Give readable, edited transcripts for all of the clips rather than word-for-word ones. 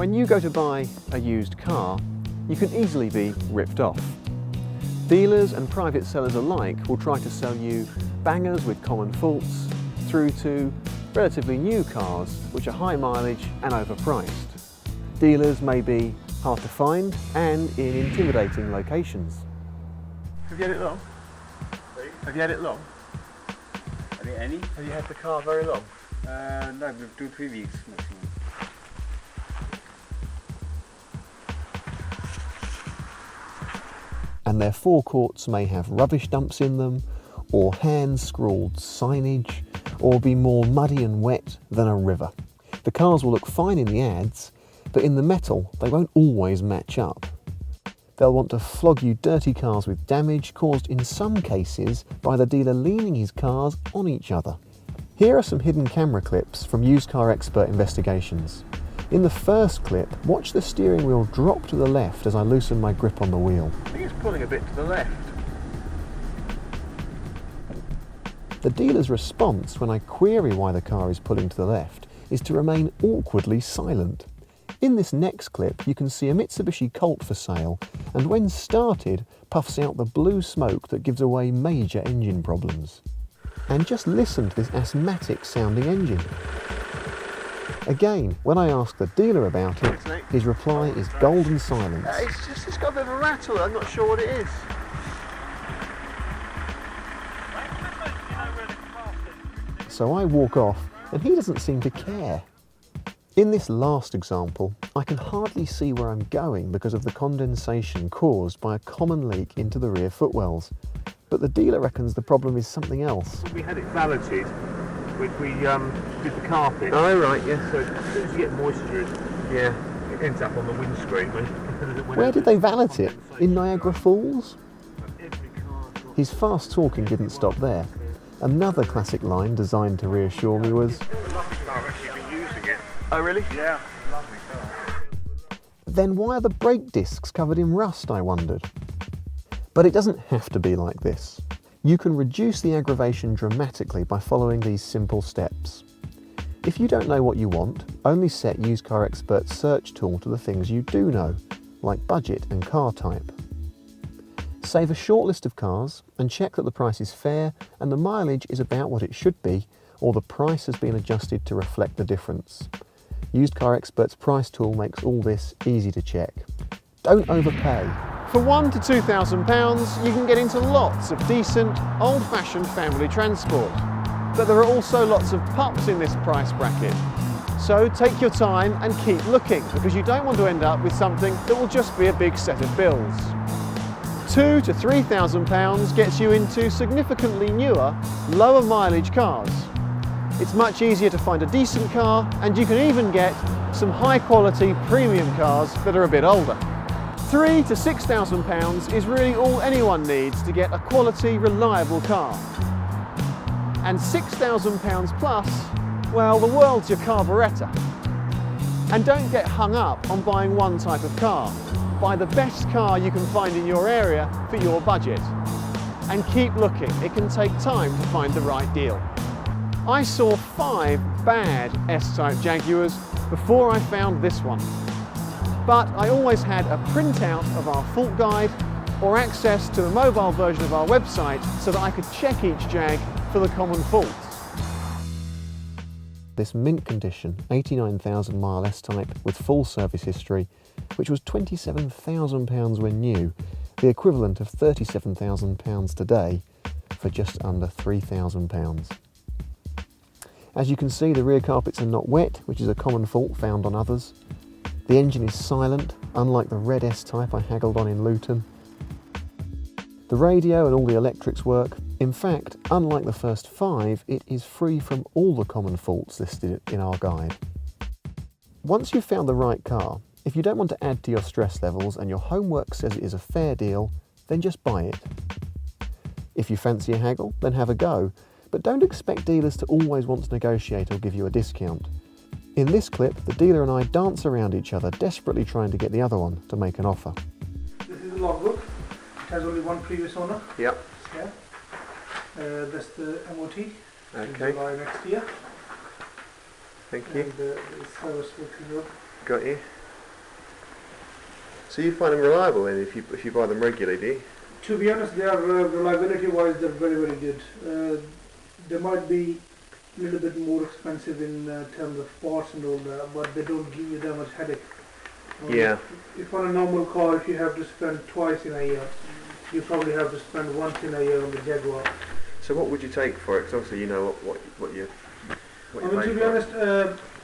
When you go to buy a used car, you can easily be ripped off. Dealers and private sellers alike will try to sell you bangers with common faults through to relatively new cars which are high mileage and overpriced. Dealers may be hard to find and in intimidating locations. Have you had it long? Sorry? Have you had it long? Any? Have you had the car very long? No, 2-3 weeks maximum. And their forecourts may have rubbish dumps in them, or hand-scrawled signage, or be more muddy and wet than a river. The cars will look fine in the ads, but in the metal they won't always match up. They'll want to flog you dirty cars with damage caused in some cases by the dealer leaning his cars on each other. Here are some hidden camera clips from Used Car Expert Investigations. In the first clip, watch the steering wheel drop to the left as I loosen my grip on the wheel. I think it's pulling a bit to the left. The dealer's response when I query why the car is pulling to the left is to remain awkwardly silent. In this next clip, you can see a Mitsubishi Colt for sale, and when started, puffs out the blue smoke that gives away major engine problems. And just listen to this asthmatic sounding engine. Again, when I ask the dealer about it, his reply is golden silence. It's got a bit of a rattle, I'm not sure what it is. So I walk off, and he doesn't seem to care. In this last example, I can hardly see where I'm going because of the condensation caused by a common leak into the rear footwells. But the dealer reckons the problem is something else. We had it valeted, we did the carpet. Oh right, yeah. So as soon as you get moisture, it ends up on the windscreen. Where did they valet it? In Niagara Falls? His fast talking didn't stop there. Another classic line designed to reassure me was, Oh really? Yeah, lovely car. then why are the brake discs covered in rust, I wondered. But it doesn't have to be like this. You can reduce the aggravation dramatically by following these simple steps. If you don't know what you want, only set Used Car Expert's search tool to the things you do know, like budget and car type. Save a short list of cars and check that the price is fair and the mileage is about what it should be, or the price has been adjusted to reflect the difference. Used Car Expert's price tool makes all this easy to check. Don't overpay. For £1,000 to £2,000 you can get into lots of decent, old-fashioned family transport. But there are also lots of pups in this price bracket. So take your time and keep looking, because you don't want to end up with something that will just be a big set of bills. £2,000 to £3,000 gets you into significantly newer, lower mileage cars. It's much easier to find a decent car, and you can even get some high quality premium cars that are a bit older. £3,000 to £6,000 is really all anyone needs to get a quality, reliable car. And £6,000 plus, well, the world's your carburettor. And don't get hung up on buying one type of car. Buy the best car you can find in your area for your budget. And keep looking, it can take time to find the right deal. I saw 5 bad S-Type Jaguars before I found this one. But I always had a printout of our fault guide or access to the mobile version of our website so that I could check each Jag for the common faults. This mint condition, 89,000 mile S-Type with full service history, which was £27,000 when new, the equivalent of £37,000 today, for just under £3,000. As you can see, the rear carpets are not wet, which is a common fault found on others. The engine is silent, unlike the red S-Type I haggled on in Luton. The radio and all the electrics work. In fact, unlike the first 5, it is free from all the common faults listed in our guide. Once you've found the right car, if you don't want to add to your stress levels and your homework says it is a fair deal, then just buy it. If you fancy a haggle, then have a go, but don't expect dealers to always want to negotiate or give you a discount. In this clip, the dealer and I dance around each other, desperately trying to get the other one to make an offer. This is the logbook. It has only one previous owner. Yep. Yeah. That's the MOT. Okay. July next year. Thank And the service will be Got you. So you find them reliable then if you buy them regularly, do you? To be honest, they are reliability-wise, they're very, very good. They might be a little bit more expensive in terms of parts and all that, but they don't give you that much headache. Yeah. If on a normal car, if you have to spend twice in a year, you probably have to spend once in a year on the Jaguar. So what would you take for it? Because obviously you know what you I mean, to be honest,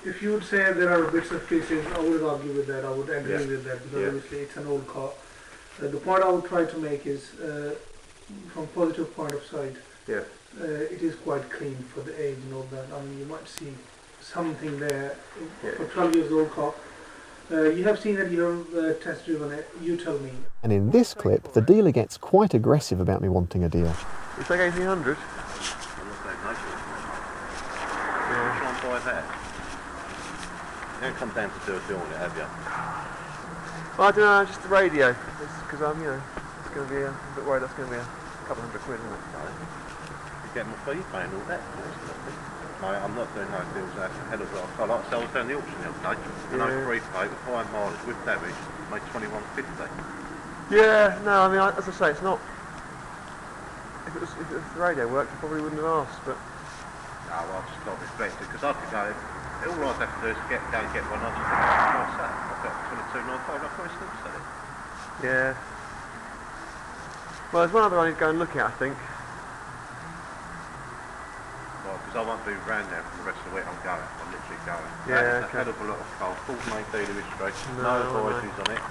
if you would say there are bits and pieces, I would argue with that. I would agree with that because obviously it's an old car. The point I would try to make is, from positive point of sight, it is quite clean for the age and all that. I mean, you might see something there for 12 years old car. You have seen it, you have test driven it, you tell me. And in this clip, the dealer gets quite aggressive about me wanting a deal. You take 1800? Try and buy that. You don't come down to do a deal on it, have you? Well, I don't know, just the radio. Because I'm, it's going to be a bit worried that's going to be a couple hundred quid, isn't it? You get more fees paying all that. No, I'm not doing no deals out a hell of a lot. I like to sell down the auction the other day. And I prepaid with high mileage with damage, made $21.50. Yeah, no, I mean, as I say, it's not. If the radio worked, I probably wouldn't have asked, but. No, I've just got to respect it because I could go. All I'd have to do is go and get one. I just think, what's that? I've got 22.95. I probably still sell it. Yeah. Well, there's one other I need to go and look at, I think. Well, because I won't be round there for the rest of the week. I'm going. I'm literally going. Yeah, That's a hell of a lot of coal. Full main dealer history. No, No advisories on it.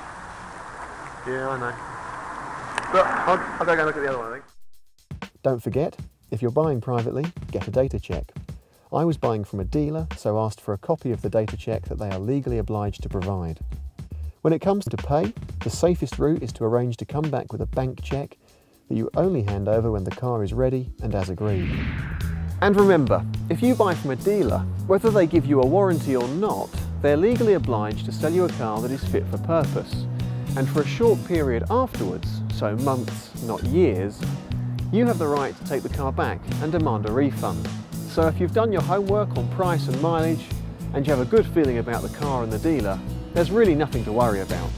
Yeah, I know. But I'll go and look at the other one, I think. Don't forget, if you're buying privately, get a data check. I was buying from a dealer, so asked for a copy of the data check that they are legally obliged to provide. When it comes to pay, the safest route is to arrange to come back with a bank check that you only hand over when the car is ready and as agreed. And remember, if you buy from a dealer, whether they give you a warranty or not, they're legally obliged to sell you a car that is fit for purpose. And for a short period afterwards, so months, not years, you have the right to take the car back and demand a refund. So if you've done your homework on price and mileage, and you have a good feeling about the car and the dealer, there's really nothing to worry about.